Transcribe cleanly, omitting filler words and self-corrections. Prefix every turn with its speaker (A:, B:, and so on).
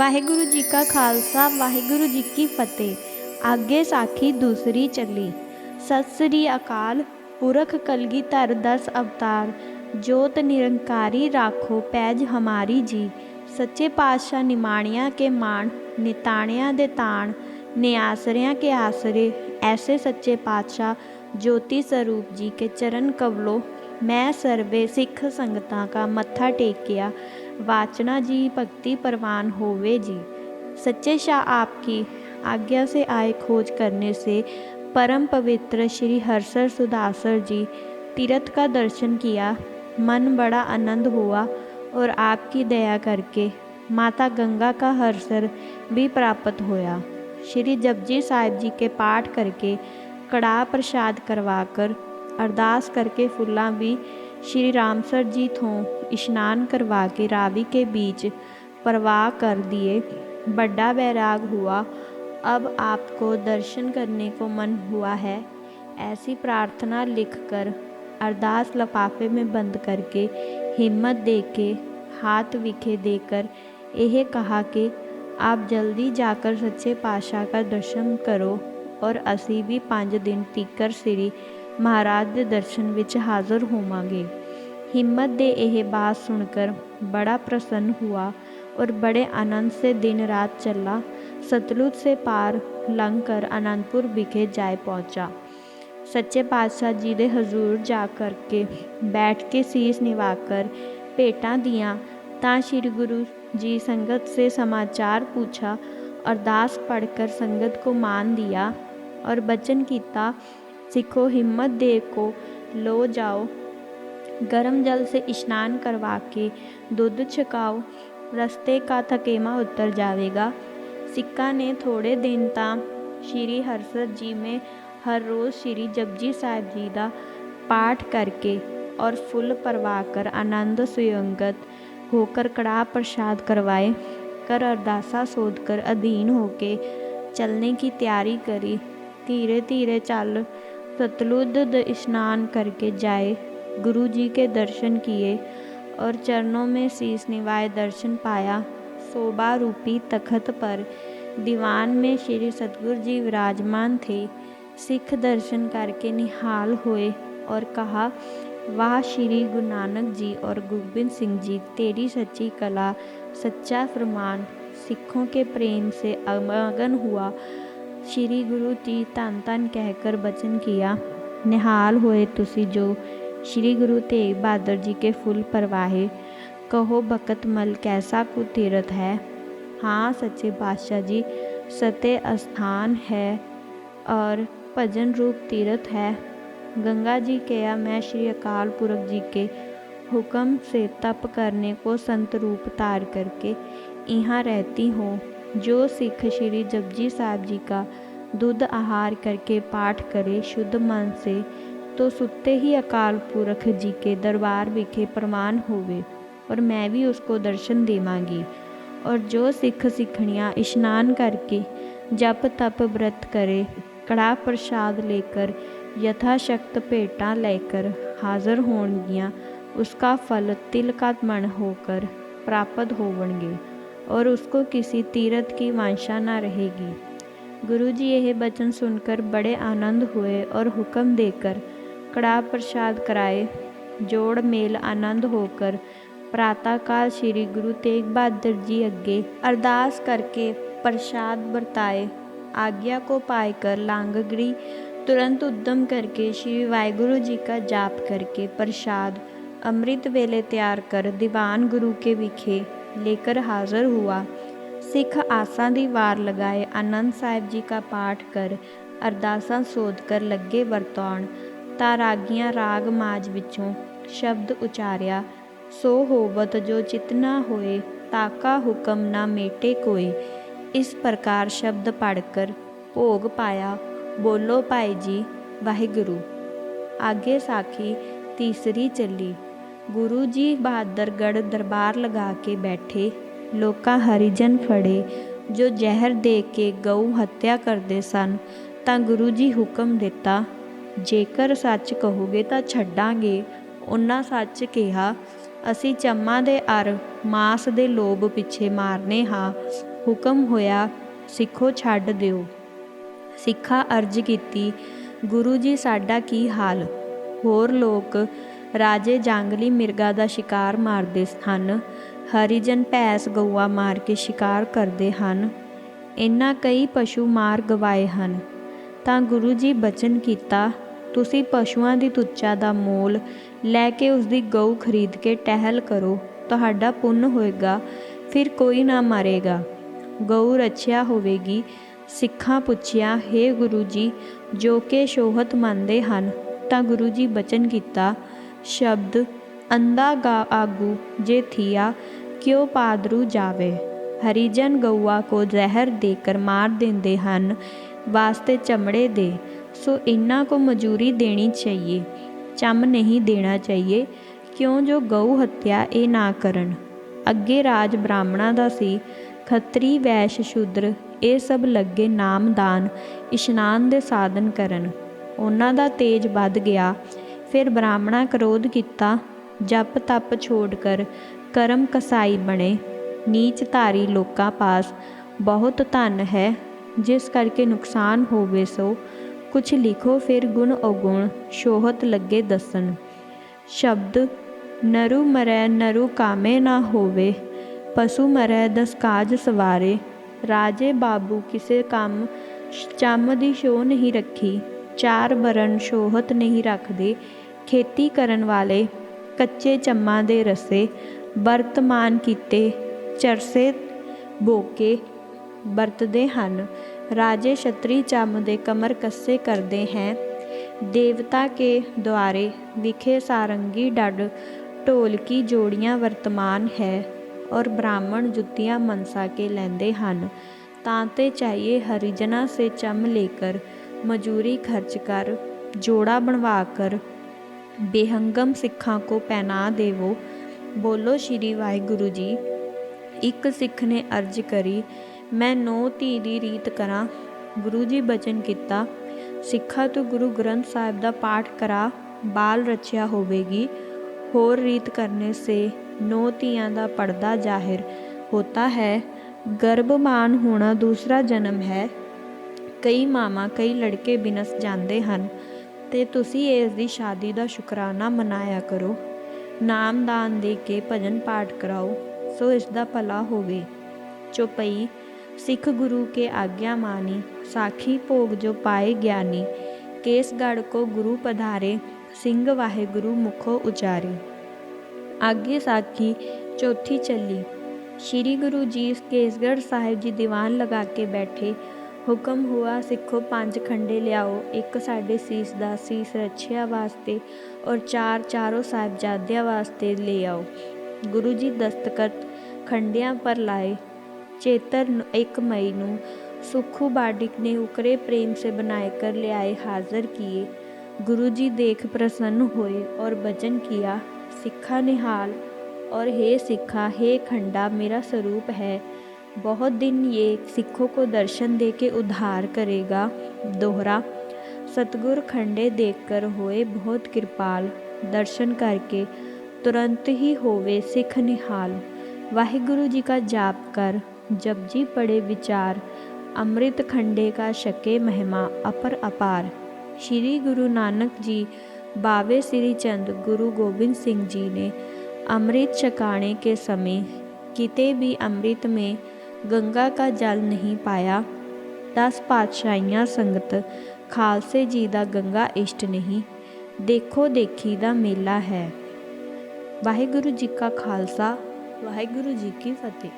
A: वाहिगुरु जी का खालसा वाहिगुरु जी की फतेह। आगे साखी दूसरी चली। सत श्री अकाल पुरख कलगी धर 10 अवतार। जोत निरंकारी राखो पैज हमारी जी। सच्चे पातशाह निमाणिया के मान निताणिया दे ताण निआसरिया के आसरे। ऐसे सच्चे पातशाह ज्योति स्वरूप जी के चरण कवलों मैं सर्वे सिख संगतां का मत्था टेकिया। वाचना जी भक्ति परवान होवे जी। सच्चे शाह आपकी आज्ञा से आए खोज करने से परम पवित्र श्री हरसर सुधासर जी तीर्थ का दर्शन किया। मन बड़ा आनंद हुआ और आपकी दया करके माता गंगा का हरसर भी प्राप्त होया। श्री जपजी साहिब जी के पाठ करके कड़ाह प्रसाद करवाकर अरदास करके फुल्लां भी श्री रामसर जी थों इशनान करवा के रावी के बीच प्रवाह कर दिए। बड़ा बैराग हुआ। अब आपको दर्शन करने को मन हुआ है। ऐसी प्रार्थना लिखकर अरदास लफाफे में बंद करके हिम्मत दे के हाथ विखे देकर यह कहा कि आप जल्दी जाकर सच्चे पातशाह का दर्शन करो और असी भी 5 दिन तीकर श्री महाराज के दर्शन विच हाज़र होवांगे। हिम्मत दे यह बात सुनकर बड़ा प्रसन्न हुआ और बड़े आनंद से दिन रात चला। सतलुज से पार लंघ कर आनंदपुर विखे जाए पहुँचा। सच्चे पातशाह जी दे हजूर जा करके बैठ के शीस निवाकर भेटां दियाँ तां श्री गुरु जी संगत से समाचार पूछा। अरदास पढ़कर संगत को मान दिया और वचन किया, सिखो हिम्मत दे को लो जाओ, गर्म जल से स्नान करवा के दूध छकाओ, रस्ते का थकेमा उतर जाएगा। सिक्का ने थोड़े दिन तक श्री हरसर जी में हर रोज़ श्री जपजी साहिब जी का पाठ करके और फुल परवा कर आनंद सुयंगत होकर कड़ाह प्रसाद करवाए कर अरदासा सोध कर अधीन होके चलने की तैयारी करी। धीरे धीरे चल सतलुज स्नान करके जाए। गुरु जी के दर्शन किए और चरणों में शीश निवाए दर्शन पाया। शोभा रूपी तखत पर दीवान में श्री सतगुरु जी विराजमान थे। सिख दर्शन करके निहाल हुए और कहा, वाह श्री गुरु नानक जी और गोबिंद सिंह जी, तेरी सच्ची कला सच्चा फरमान। सिखों के प्रेम से मगन हुआ। श्री गुरु जी धन धन कहकर वचन किया, निहाल होए तुसी जो श्री गुरु तेग बहादुर जी के फुल परवाहे। कहो भगत मल कैसा कुतीरथ है। हाँ सच्चे पातशाह जी, सत्य स्थान है और भजन रूप तीर्थ है। गंगा जी कहा, मैं श्री अकाल पुरख जी के हुक्म से तप करने को संत रूप धार करके यहाँ रहती हूँ। जो सिख श्री जपजी साहिब जी का दूध आहार करके पाठ करे शुद्ध मन से, तो सुते ही अकाल पुरख जी के दरबार विखे प्रमाण होवे और मैं भी उसको दर्शन देवांगी। और जो सिख सिखणियाँ स्नान करके जप तप व्रत करे, कड़ाह प्रसाद लेकर यथाशक्त भेंटां लेकर हाज़र होणगियाँ, उसका फल तिल का मण होकर प्राप्त होवणगे और उसको किसी तीर्थ की वांछा न रहेगी। गुरु जी यह वचन सुनकर बड़े आनंद हुए और हुक्म देकर कड़ाह प्रसाद कराए। जोड़ मेल आनंद होकर प्रातःकाल श्री गुरु तेग बहादुर जी अगे अरदास करके प्रसाद बरताए। आज्ञा को पाकर लांगड़ी तुरंत उद्यम करके श्री वाहिगुरु जी का जाप करके प्रसाद अमृत वेले तैयार कर दीवान गुरु के विखे लेकर हाज़र हुआ। सिख आसा दी वार लगाए आनंद साहिब जी का पाठ कर अरदासा सोध कर लगे वरताउण। तां रागियां राग माज विचों शब्द उचारिया, सो होवत जो चितना होए, ताका हुक्म ना मेटे कोई। इस प्रकार शब्द पढ़कर भोग पाया। बोलो भाई जी वाहिगुरु। आगे साखी तीसरी चली। गुरु जी बहादुरगढ़ दरबार लगा के बैठे। लोका हरिजन फड़े जो जहर दे के गऊ हत्या करते सन, तां गुरु जी हुक्म दिता, जेकर सच कहोगे तां छड्डांगे। उन्हां सच कहा, ਅਸੀਂ ਚੰਮਾਂ ਦੇ ਅਰ ਮਾਸ ਦੇ ਲੋਭ ਪਿੱਛੇ ਮਾਰਨੇ ਹਾਂ। ਹੁਕਮ ਹੋਇਆ ਸਿੱਖੋ ਛੱਡ ਦਿਓ। ਸਿੱਖਾਂ ਅਰਜ਼ ਕੀਤੀ, ਗੁਰੂ ਜੀ ਸਾਡਾ ਕੀ ਹਾਲ? ਹੋਰ ਲੋਕ ਰਾਜੇ ਜੰਗਲੀ ਮਿਰਗਾਂ ਦਾ ਸ਼ਿਕਾਰ ਮਾਰਦੇ ਹਨ, ਹਰੀਜਨ ਭੈਂਸ ਗਊਆਂ ਮਾਰ ਕੇ ਸ਼ਿਕਾਰ ਕਰਦੇ ਹਨ, ਇਹਨਾਂ ਕਈ ਪਸ਼ੂ ਮਾਰ ਗਵਾਏ ਹਨ। ਤਾਂ ਗੁਰੂ ਜੀ ਬਚਨ ਕੀਤਾ, ਤੁਸੀਂ ਪਸ਼ੂਆਂ ਦੀ ਤੁੱਚਾ ਦਾ ਮੋਲ ਲੈ ਕੇ ਉਸਦੀ ਗਊ ਖਰੀਦ ਕੇ ਟਹਿਲ ਕਰੋ, ਤੁਹਾਡਾ ਪੁੰਨ ਹੋਏਗਾ, ਫਿਰ ਕੋਈ ਨਾ ਮਰੇਗਾ, ਗਊ ਰੱਛਿਆ ਹੋਵੇਗੀ। ਸਿੱਖਾਂ ਪੁੱਛਿਆ, ਹੇ ਗੁਰੂ ਜੀ, ਜੋ ਕਿ ਸ਼ੋਹਤ ਮੰਨਦੇ ਹਨ। ਤਾਂ ਗੁਰੂ ਜੀ ਬਚਨ ਕੀਤਾ, ਸ਼ਬਦ ਅੰਧਾ ਗਾ ਆਗੂ ਜੇ ਥੀਆ, ਕਿਉ ਪਾਦਰੂ ਜਾਵੇ। ਹਰੀਜਨ ਗਊਆ ਕੋ ਜ਼ਹਿਰ ਦੇ ਕਰ ਮਾਰ ਦਿੰਦੇ ਹਨ ਵਾਸਤੇ ਚਮੜੇ ਦੇ, ਸੋ ਇਹਨਾਂ को ਮਜ਼ਦੂਰੀ ਦੇਣੀ ਚਾਹੀਏ, ਚੰਮ ਨਹੀਂ ਦੇਣਾ ਚਾਹੀਏ, ਕਿਉਂ ਜੋ ਗਊ ਹੱਤਿਆ ਇਹ ਨਾ ਕਰਨ। ਅੱਗੇ ਰਾਜ ਬ੍ਰਾਹਮਣਾਂ ਦਾ ਸੀ, ਖੱਤਰੀ ਵੈਸ਼ ਸ਼ੂਦਰ ਇਹ ਸਭ ਲੱਗੇ ਨਾਮਦਾਨ ਇਸ਼ਨਾਨ ਦੇ ਸਾਧਨ ਕਰਨ। ਉਹਨਾਂ ਦਾ ਤੇਜ ਵੱਧ ਗਿਆ। ਫਿਰ ਬ੍ਰਾਹਮਣਾ ਕ੍ਰੋਧ ਕੀਤਾ, ਜਪ ਤਪ ਛੋੜ ਕਰ ਕਰਮ ਕਸਾਈ ਬਣੇ। ਨੀਚ ਧਾਰੀ ਲੋਕਾਂ ਪਾਸ ਬਹੁਤ ਧਨ ਹੈ, ਜਿਸ ਕਰਕੇ ਨੁਕਸਾਨ ਹੋਵੇ ਸੋ ਕੁਛ ਲਿਖੋ। ਫਿਰ ਗੁਣ ਔਗੁਣ ਸ਼ੋਹਤ ਲੱਗੇ ਦੱਸਣ। ਸ਼ਬਦ ਨਰੂ ਮਰੈ ਨਰੂ ਕਾਮੇ ਨਾ ਹੋਵੇ, ਪਸ਼ੂ ਮਰੈ ਦਸ ਕਾਜ ਸਵਾਰੇ। ਰਾਜੇ ਬਾਬੂ ਕਿਸੇ ਕੰਮ ਚੰਮ ਦੀ ਸ਼ੋਅ ਨਹੀਂ ਰੱਖੀ, ਚਾਰ ਬਰਨ ਸ਼ੋਹਤ ਨਹੀਂ ਰੱਖਦੇ। ਖੇਤੀ ਕਰਨ ਵਾਲੇ ਕੱਚੇ ਚੰਮਾਂ ਦੇ ਰਸੇ ਵਰਤਮਾਨ ਕੀਤੇ ਚਰਸੇ ਬੋਕੇ ਵਰਤਦੇ ਹਨ। ਰਾਜੇ ਛਤਰੀ ਚੰਮ ਦੇ ਕਮਰ ਕੱਸੇ ਕਰਦੇ हैं। देवता के द्वारे विखे सारंगी डड ढोलकी जोड़ियाँ वर्तमान है, और ब्राह्मण जुत्तियाँ मनसा के लेंदे हन। तांते चाहिए हरिजना से चम लेकर मजूरी खर्च कर जोड़ा बनवा कर बेहंगम सिखा को पहना देवो। बोलो श्री वाहिगुरु जी। एक सिख ने अर्ज करी, मैं नौ धी दी रीत करा। गुरु जी बचन किता, सिखा तू गुरु ग्रंथ साहिब दा पाठ करा, बाल रचया होवेगी। होर रीत करने से नौ धियां दा पर्दा जाहिर होता है। गर्भमान होना दूसरा जन्म है। कई मामा कई लड़के बिनस जाते हैं, ते तुसी इस दी शादी दा शुकराना मनाया करो। नाम दान दे के भजन पाठ कराओ, सो इसदा भला होवे। चौपई सिख गुरु के आज्ञा मानी, साखी भोग जो पाए ज्ञानी। केसगढ़ को गुरु पधारे, सिंह वाहिगुरु मुखो उचारे। आगे साखी चौथी चली। श्री गुरु जी केसगढ़ साहिब जी दीवान लगा के बैठे। हुक्म हुआ, सिखो 5 खंडे लियाओ, एक साढ़े सीस दा सीस रछिया वास्ते और 4 चारों साहिबजादियां वास्ते ले आओ। गुरु जी दस्तखत खंडियां पर लाए। चेतर 1 मई नू सुखू बाडिक ने उकरे प्रेम से बनाए कर ले आए हाजिर किए। गुरु जी देख प्रसन्न हुए और वचन किया, सिखा निहाल और हे सिखा, हे खंडा मेरा स्वरूप है। बहुत दिन ये सिखों को दर्शन दे के उद्धार करेगा। दोहरा सतगुर खंडे देखकर होए बहुत कृपाल, दर्शन करके तुरंत ही होवे सिख निहाल। वाहिगुरु जी का जाप कर, जपजी पढ़े विचार, अमृत खंडे का शके महिमा अपर अपार। श्री गुरु नानक जी बावे श्री चंद गुरु गोबिंद सिंह जी ने अमृत छकाने के समय किते भी अमृत में गंगा का जल नहीं पाया। 10 पातशाहियां संगत खालसे जी दा गंगा इष्ट नहीं, देखो देखी दा मेला है। वाहिगुरु जी का खालसा, वाहिगुरु जी की फतेह।